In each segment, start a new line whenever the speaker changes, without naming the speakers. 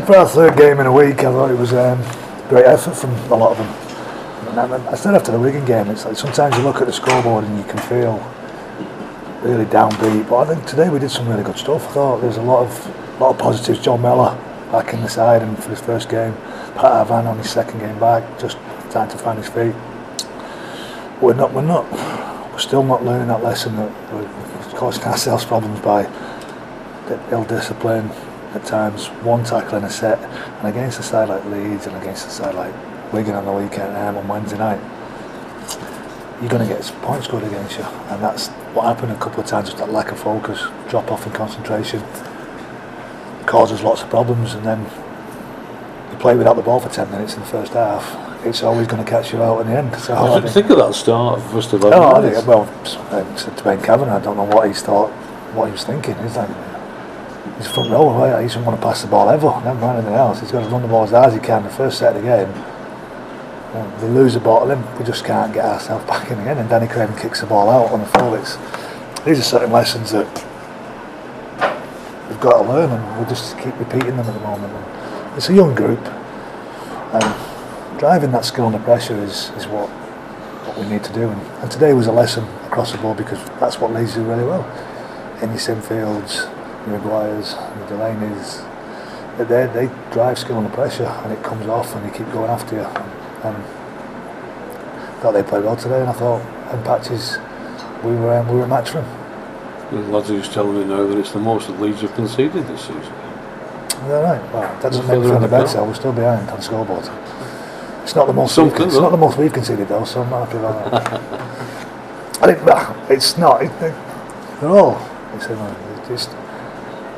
for our third game in a week, I thought it was great effort from a lot of them. And I said after the Wigan game, it's like sometimes you look at the scoreboard and you can feel really downbeat. But I think today we did some really good stuff. I thought there's a lot of positives. John Mellor back in the side and for his first game. Pat Arvan on his second game back, just trying to find his feet. We're still not learning that lesson that we're causing ourselves problems by ill discipline at times, one tackle in a set, and against a side like Leeds and against a side like Wigan on the weekend on Wednesday night, you're going to get points scored against you, and that's what happened a couple of times. Just that lack of focus, drop off in concentration, causes lots of problems, and then you play without the ball for 10 minutes in the first half. It's always going to catch you out in the end. So
I think of that start of first 11 minutes.
To Ben Kavanagh, I don't know what he was thinking. He's like, he's front row, right? He doesn't want to pass the ball ever, never mind anything else. He's got to run the ball as hard as he can. The first set of the game, they lose the ball, and then we just can't get ourselves back in again. And Danny Craven kicks the ball out on the full. These are certain lessons that we've got to learn, and we just keep repeating them at the moment. And it's a young group, and driving that skill under pressure is what we need to do. And today was a lesson across the board, because that's what Leeds do really well. In your Sinfields, your Maguires, your Delaney's, they drive skill under pressure, and it comes off, and they keep going after you. And I thought they played well today, and I thought in patches we were a match for them.
The lads are just telling me now that it's the most that Leeds have conceded this season.
Is that right? Well, that doesn't make me feel the better. We're still behind on the scoreboard. It's not the most. It's not the most we've conceded though, so I'm not happy about that. I think it's not. They're all. It's just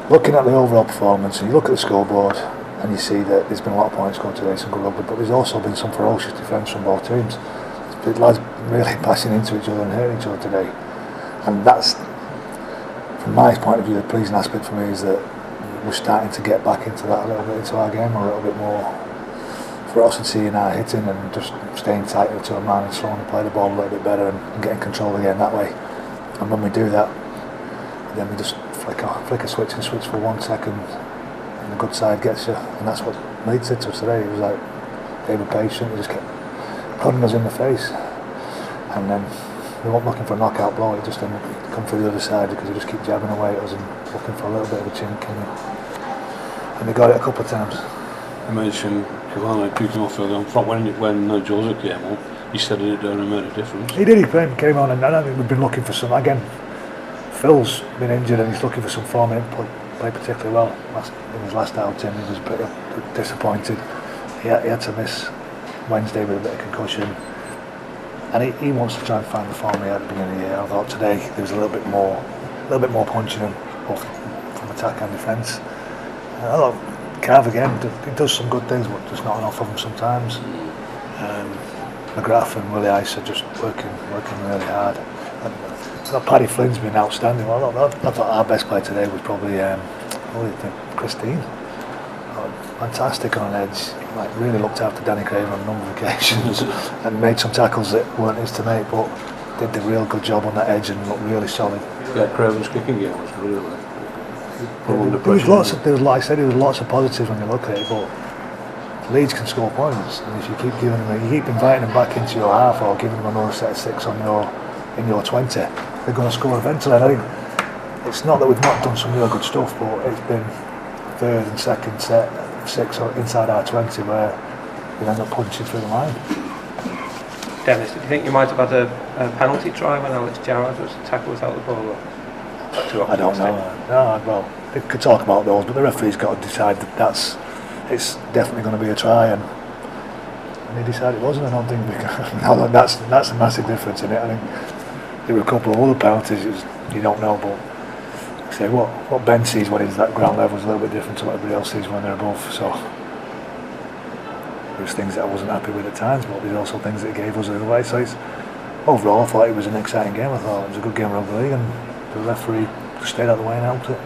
looking at the overall performance, and you look at the scoreboard, and you see that there's been a lot of points scored today, some good rugby, but there's also been some ferocious defence from both teams. The lads really passing into each other and hurting each other today, and that's, from my point of view, the pleasing aspect for me is that we're starting to get back into that a little bit, into our game, a little bit more ferocity in our hitting, and just staying tighter to a man and slowing the play the ball a little bit better, and getting control again that way. And when we do that, then we just flick a switch and switch for 1 second, and the good side gets you. And that's what Leeds did to us today. It was like they were patient, they just kept prodding us in the face, and then we weren't looking for a knockout blow. It just didn't come through the other side, because they just keep jabbing away at us and looking for a little bit of a chink, and they got it a couple of times.
You mentioned Kavanagh picking off early on front when Joseph came on. He steadied it down and made a difference.
He did. He came on, and I think we've been looking for some again. Phil's been injured, and he's looking for some form. He didn't play particularly well in his last outing. He was a bit disappointed. He had to miss Wednesday with a bit of concussion, and he wants to try and find the form he had at the beginning of the year. I thought today there was a little bit more punch in him, both from attack and defence. I thought Cav again, he does some good things, but just not enough of them sometimes. McGrath and Willie Ice are just working really hard. And I thought Paddy Flynn's been outstanding. Well, I thought our best player today was probably Christine. Fantastic on an edge. Like, really looked after Danny Craven on a number of occasions and made some tackles that weren't his to make, but did the real good job on that edge and looked really solid.
Yeah, Craven's kicking game was really.
There was lots of positives when you look at it, but Leeds can score points, and if you keep inviting them back into your half, or giving them another set of 6 in your 20, they're going to score eventually. And I think it's not that we've not done some real good stuff, but it's been third and second set 6 inside our 20 where we end up punching through the line.
Dennis, did you think you might have had a penalty try when Alex Jarrard was tackled without the ball?
I don't know. No, well, they could talk about those, but the referee's got to decide that it's definitely going to be a try, and he decided it wasn't. I don't think that's a massive difference in it. I think there were a couple of other penalties you don't know, but say what Ben sees when he's at ground level is a little bit different to what everybody else sees when they're above. So there's things that I wasn't happy with at times, but there's also things that gave us the other way. So overall, I thought it was an exciting game. I thought it was a good game of rugby league, and the referee stayed out of the way and helped it.